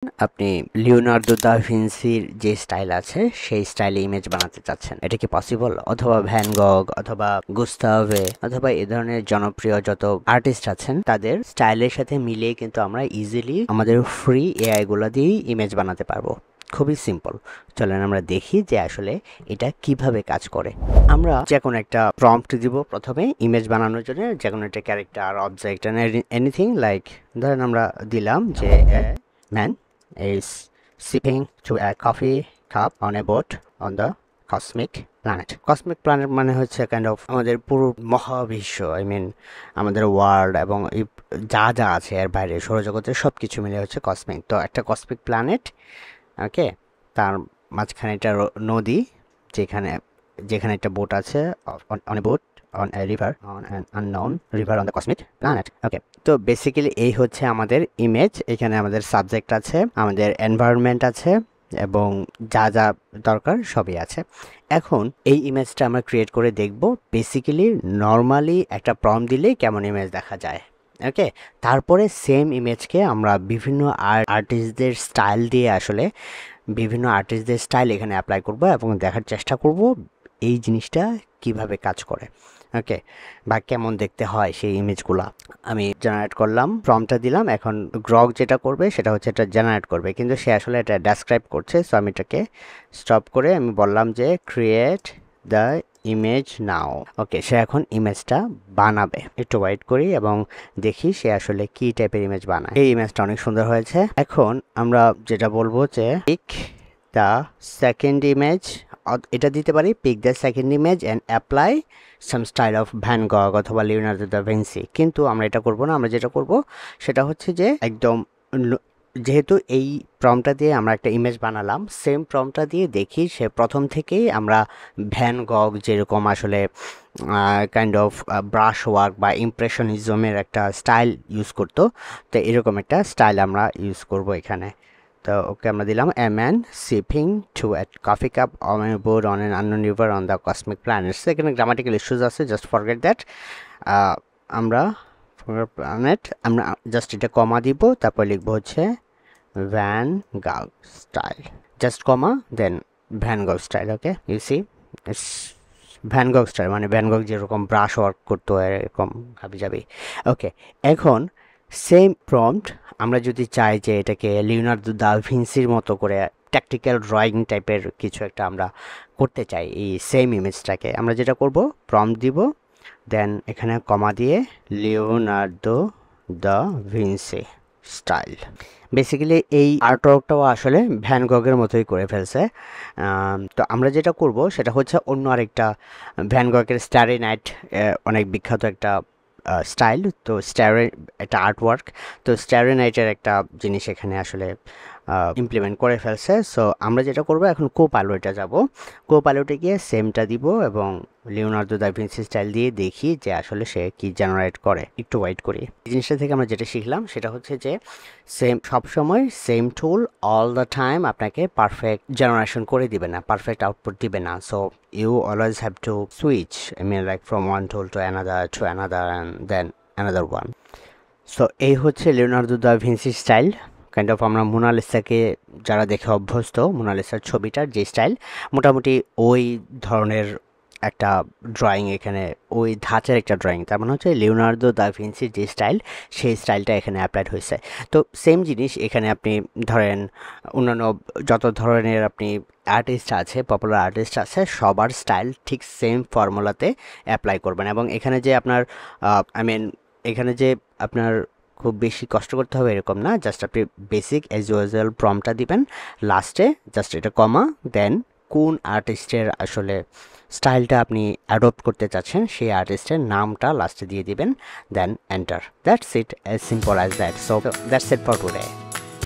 আপনি Leonardo da ভিঞ্চির যে style আছে সেই স্টাইলে ইমেজ বানাতে চাচ্ছেন, এটা কি পসিবল? অথবা ভ্যান গগ অথবা গুস্তাভে অথবা এই ধরনের জনপ্রিয় যত আর্টিস্ট আছেন তাদের স্টাইলের সাথে মিলিয়ে কিন্তু আমরা ইজিলি আমাদের ফ্রি এআই গুলা দিয়েই ইমেজ বানাতে পারবো। খুবই সিম্পল। চলেন আমরা দেখি যে আসলে এটা কিভাবে কাজ করে। আমরা যে কোনো একটা প্রম্পট দিব প্রথমে ইমেজ বানানোর জন্য, যে কোনো একটা ক্যারেক্টার, অবজেক্ট, এনিথিং লাইক ধরেন আমরা দিলাম যে man is sipping to a coffee cup on a boat on the cosmic planet. Cosmic planet মানে হচ্ছে কাইন্ড অফ আমাদের পুরো মহাবিশ্ব, আই মিন আমাদের ওয়ার্ল্ড এবং যা যা আছে এর বাইরে সৌরজগতের সব কিছু মিলে হচ্ছে কসমিক। তো একটা কসমিক প্ল্যানেট, ওকে, তার মাঝখানে একটা নদী, যেখানে যেখানে একটা বোট আছে, on a boat on a river, on an unknown river on the cosmic planet. Okay, তো বেসিক্যালি এই হচ্ছে আমাদের ইমেজ। এখানে আমাদের সাবজেক্ট আছে, আমাদের এনভায়রনমেন্ট আছে এবং যা যা দরকার সবই আছে। এখন এই ইমেজটা আমরা ক্রিয়েট করে দেখব বেসিক্যালি নর্মালি একটা প্রম্পট দিলেই কেমন ইমেজ দেখা যায়। ওকে, তারপরে সেম ইমেজকে আমরা বিভিন্ন আর্টিস্টদের স্টাইল দিয়ে আসলে বিভিন্ন আর্টিস্টদের স্টাইল এখানে অ্যাপ্লাই করব এবং দেখার চেষ্টা করব এই জিনিসটা কিভাবে কাজ করে, ওকে, বা কেমন দেখতে হয় সেই ইমেজগুলো। আমি জেনারেট করলাম, প্রম্পটটা দিলাম। এখন গ্রগ যেটা করবে সেটা হচ্ছে এটা জেনারেট করবে, কিন্তু সে আসলে এটা ডেসক্রাইব করছে। সো আমি এটাকে স্টপ করে আমি বললাম যে ক্রিয়েট দ্য ইমেজ নাও। ওকে, সে এখন ইমেজটা বানাবে। একটু ওয়েট করি এবং দেখি সে আসলে কি টাইপের ইমেজ বানায়। এই ইমেজটা অনেক সুন্দর হয়েছে। এখন আমরা যেটা বলবো যে পিক দ্য সেকেন্ড ইমেজ, এটা দিতে পারি pick the second image and apply some style of Van Gogh অথবা লিওনার্দো দা ভিঞ্চি। কিন্তু আমরা এটা করব না, আমরা যেটা করব সেটা হচ্ছে যে একদম যেহেতু এই প্রম্পটটা দিয়ে আমরা একটা ইমেজ বানালাম, সেম প্রম্পটটা দিয়ে দেখি সে প্রথম থেকেই আমরা ভ্যান গগ যেরকম আসলে কাইন্ড অফ ব্রাশ ওয়ার্ক বা ইমপ্রেশনিজমের একটা স্টাইল ইউজ করতো, তো এরকম একটা স্টাইল আমরা ইউজ করব এখানে। তো ওকে আমরা দিলাম a man sipping to a coffee cup on a board on an unknown river on the cosmic planets. এখানে গ্রামাটিক্যাল ইস্যুজ আছে, জাস্ট ফরগেট দ্যাট। আমরা প্ল্যানেট আমরা জাস্ট এটা কমা দিব, তারপর লিখবো হচ্ছে Van Gogh style, just comma then Van Gogh style. Okay, you see it's Van Gogh style, মানে ভ্যান গগ যেরকম ব্রাশ ওয়ার্ক করতো এরকম হাবি যাবি। ওকে, এখন সেম প্রম্পট আমরা যদি চাই যে এটাকে লিওনার্দো দা ভিঞ্চির মতো করে ট্যাকটিক্যাল ড্রয়িং টাইপের কিছু একটা আমরা করতে চাই এই সেম ইমেজটাকে, আমরা যেটা করব প্রম্পট দিব, দেন এখানে কমা দিয়ে Leonardo da Vinci style. Basically এই আর্টওয়ার্কটাও আসলে ভ্যান গগের মতোই করে ফেলছে। তো আমরা যেটা করব সেটা হচ্ছে অন্য আরেকটা ভ্যান গগের স্টারি নাইট, অনেক বিখ্যাত একটা স্টাইল, তো স্টারি একটা আর্টওয়ার্ক, তো স্টারি নাইটের একটা জিনিস এখানে আসলে ইমপ্লিমেন্ট করে ফেলছে। সো আমরা যেটা করব এখন কোপাইলটে যাব, কোপাইলটে গিয়ে সেমটা দিব এবং লিওনার্দো দা ভিঞ্চি স্টাইল দিয়ে দেখি যে আসলে সে কি জেনারেট করে। একটু ওয়েট করি। এই জিনিসটা থেকে আমরা যেটা শিখলাম সেটা হচ্ছে যে সেম সবসময় same tool all the time আপনাকে পারফেক্ট জেনারেশন করে দিবে না, পারফেক্ট আউটপুট দিবে না। So you always have to switch, I mean like from one tool to another and then another one. So এই হচ্ছে Leonardo da Vinci style. Kind of আমরা মোনালিসাকে যারা দেখে অভ্যস্ত, মোনালিসার ছবিটার যে স্টাইল মোটামুটি ওই ধরনের একটা ড্রয়িং, এখানে ওই ধাঁচের একটা ড্রয়িং, তার মানে হচ্ছে লিওনার্দো দা ভিঞ্চির যে স্টাইল সেই স্টাইলটা এখানে অ্যাপ্লাইড হয়েছে। তো সেম জিনিস এখানে আপনি ধরেন অন্যান্য যত ধরনের আপনি আর্টিস্ট আছে, পপুলার আর্টিস্ট আছে, সবার স্টাইল ঠিক সেম ফর্মুলাতে অ্যাপ্লাই করবেন। এবং এখানে যে আপনার এখানে যে আপনার খুব বেশি কষ্ট করতে হবে এরকম না, জাস্ট আপনি বেসিক অ্যাজ ইউজুয়াল প্রম্পটটা দিবেন, লাস্টে জাস্ট এটা কমা, দেন কোন আর্টিস্টের আসলে স্টাইলটা আপনি অ্যাডপ্ট করতে চাচ্ছেন সেই আর্টিস্টের নামটা লাস্টে দিয়ে দিবেন, then enter. That's it, as simple as that. So that's it for today.